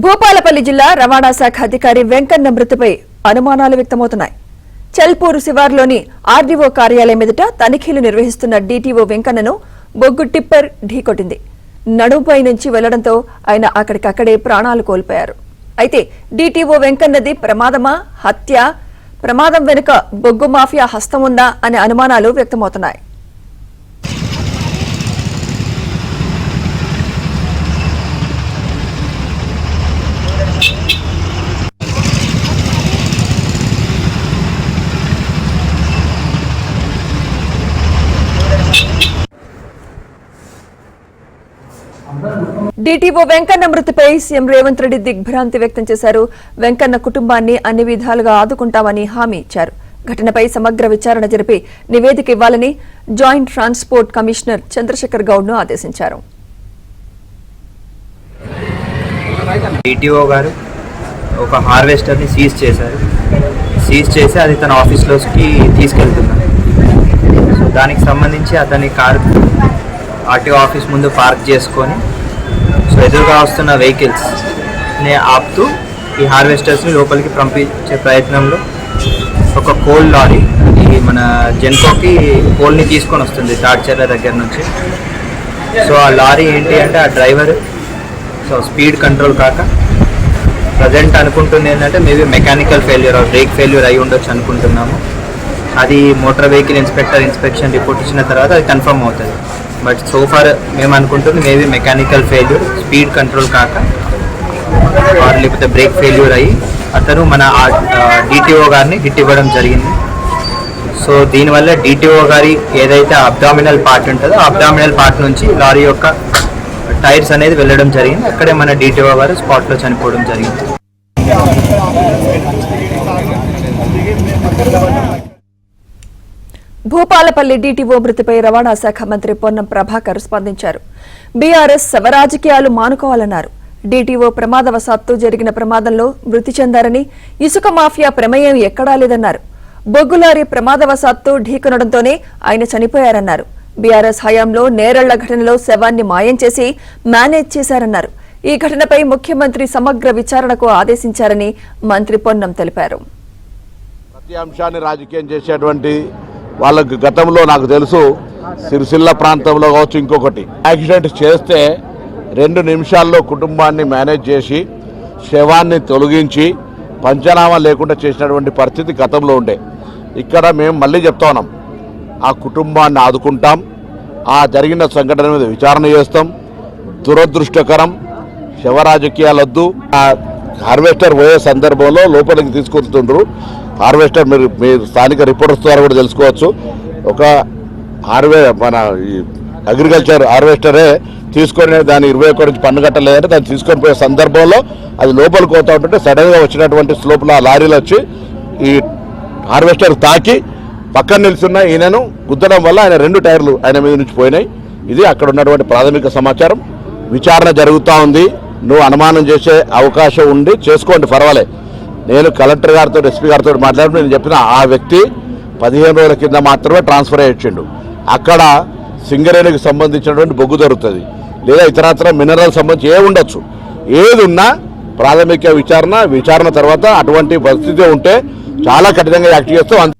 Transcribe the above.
భూపాలపల్లి జిల్లా రవాణా శాఖ అధికారి వెంకన్న మృతిపై అనుమానాలు వ్యక్తమవుతున్నాయి. చల్పూరు శివార్లోని ఆర్డీఓ కార్యాలయం ఎదుట తనిఖీలు నిర్వహిస్తున్న డీటీఓ వెంకన్నను బొగ్గు టిప్పర్ ఢీకొట్టింది. నడుంపై నుంచి వెళ్లడంతో ఆయన అక్కడికక్కడే ప్రాణాలు కోల్పోయారు. అయితే డీటీఓ వెంకన్నది ప్రమాదమా, హత్య, ప్రమాదం వెనుక బొగ్గు మాఫియా హస్తం ఉందా అనే అనుమానాలు వ్యక్తమవుతున్నాయి. డీటీఓ వెంకన్న మృతిపై సీఎం రేవంత్ రెడ్డి దిగ్భ్రాంతి వ్యక్తం చేశారు. వెంకన్న కుటుంబాన్ని అన్ని విధాలుగా ఆదుకుంటామని హామీ ఇచ్చారు. ఘటనపై సమగ్ర విచారణ జరిపి నివేదిక ఇవ్వాలని జాయింట్ ట్రాన్స్పోర్ట్ కమిషనర్ చంద్రశేఖర్ గౌడ్ను ఆదేశించారు. డీటీఓ గారు ఒక హార్వెస్టర్ని సీజ్ చేసి అది తన ఆఫీస్లోకి తీసుకెళ్తున్నారు. సో దానికి సంబంధించి అతని కారు ఆర్టీఓ ఆఫీస్ ముందు పార్క్ చేసుకొని ఎదురుగా వస్తున్న వెహికల్స్ని ఆపుతూ ఈ హార్వెస్టర్స్ని లోపలికి పంపించే ప్రయత్నంలో ఒక కోల్ లారీ ఈ మన జెన్కోకి కోల్ని తీసుకొని వస్తుంది తాడ్చెర్ల దగ్గర నుంచి. సో ఆ లారీ ఏంటి అంటే ఆ డ్రైవర్ స్పీడ్ కంట్రోల్ కాక ప్రజెంట్ అనుకుంటుంది ఏంటంటే maybe mechanical failure break failure అయి ఉండొచ్చు అనుకుంటున్నాము. అది మోటార్ వెహికల్ ఇన్స్పెక్షన్ రిపోర్ట్ ఇచ్చిన తర్వాత అది కన్ఫర్మ్ అవుతుంది. బట్ సోఫార్ మేము అనుకుంటుంది maybe mechanical failure, speed control కాక లేకపోతే బ్రేక్ ఫెయిల్యూర్ అయ్యి అతను మన డిటిఓ గారిని హిట్ ఇవ్వడం జరిగింది. సో దీనివల్ల డిటిఓ గారి ఏదైతే అబ్డామినల్ పార్ట్ ఉంటుందో ఆ అబ్డామినల్ పార్ట్ నుంచి లారీ యొక్క టైర్స్ అనేది వెళ్ళడం జరిగింది. అక్కడే మన డిటిఓ గారు స్పాట్లో చనిపోవడం జరిగింది. భూపాలపల్లి డీటీఓ మృతిపై రవాణా శాఖ మంత్రి పొన్నం ప్రభాకర్ స్పందించారు. బీఆర్ఎస్ శవరాజకీయాలు మానుకోవాలన్నారు. డీటీఓ ప్రమాదవశాత్తు జరిగిన ప్రమాదంలో మృతి చెందారని, ఇసుక మాఫియా ప్రమేయం ఎక్కడా లేదన్నారు. బొగ్గులారీ ప్రమాదవశాత్తు ఢీకొనడంతోనే ఆయన చనిపోయారన్నారు. బీఆర్ఎస్ హయాంలో నేరళ్ల ఘటనలో శవాన్ని మాయం చేసి మేనేజ్ చేశారన్నారు. ఈ ఘటనపై ముఖ్యమంత్రి సమగ్ర విచారణకు ఆదేశించారని మంత్రి పొన్నం తెలిపారు. ప్రతి అంశాన్ని రాజకీయం చేసేటువంటి వాళ్ళకి గతంలో నాకు తెలుసు సిరిసిల్ల ప్రాంతంలో కావచ్చు, ఇంకొకటి యాక్సిడెంట్ చేస్తే 2 నిమిషాల్లో కుటుంబాన్ని మేనేజ్ చేసి శవాన్ని తొలగించి పంచనామా లేకుండా చేసినటువంటి పరిస్థితి గతంలో ఉండే. ఇక్కడ మేము మళ్ళీ చెప్తా ఉన్నాం, ఆ కుటుంబాన్ని ఆదుకుంటాం, ఆ జరిగిన సంఘటన మీద విచారణ చేస్తాం. దురదృష్టకరం, శవరాజకీయాలొద్దు. ఆ హార్వెస్టర్ పోయే సందర్భంలో లోపలికి తీసుకొస్తుండ్రు. హార్వెస్టర్ మీరు స్థానిక రిపోర్టర్స్ ద్వారా కూడా తెలుసుకోవచ్చు. ఒక మన అగ్రికల్చర్ హార్వెస్టరే తీసుకొని దాన్ని 21 నుంచి పన్ను కట్టలేదంటే దాన్ని తీసుకొని పోయే సందర్భంలో అది లోపలికి పోతా ఉంటుంటే సడన్గా వచ్చినటువంటి స్లోప్లో ఆ లారీలు వచ్చి ఈ హార్వెస్టర్ తాకి పక్కన నిల్చున్న ఈయనను గుద్దడం వల్ల ఆయన 2 టైర్లు ఆయన మీద నుంచి పోయినాయి. ఇది అక్కడ ఉన్నటువంటి ప్రాథమిక సమాచారం. విచారణ జరుగుతూ ఉంది. నువ్వు అనుమానం చేసే అవకాశం ఉండి చేసుకోండి, పర్వాలేదు. నేను కలెక్టర్ గారితో ఎస్పీ గారితో మాట్లాడినప్పుడు నేను చెప్పిన ఆ వ్యక్తి 15 రోజుల కింద మాత్రమే ట్రాన్స్ఫర్ అయ్యిండు. అక్కడ సింగరేణికి సంబంధించినటువంటి బొగ్గు దొరుకుతుంది, లేదా ఇతరత్ర మినరల్ సంబంధించి ఉండొచ్చు. ఏది ఉన్నా ప్రాథమిక విచారణ తర్వాత అటువంటి పరిస్థితి ఉంటే చాలా కఠినంగా యాక్ట్ చేస్తూ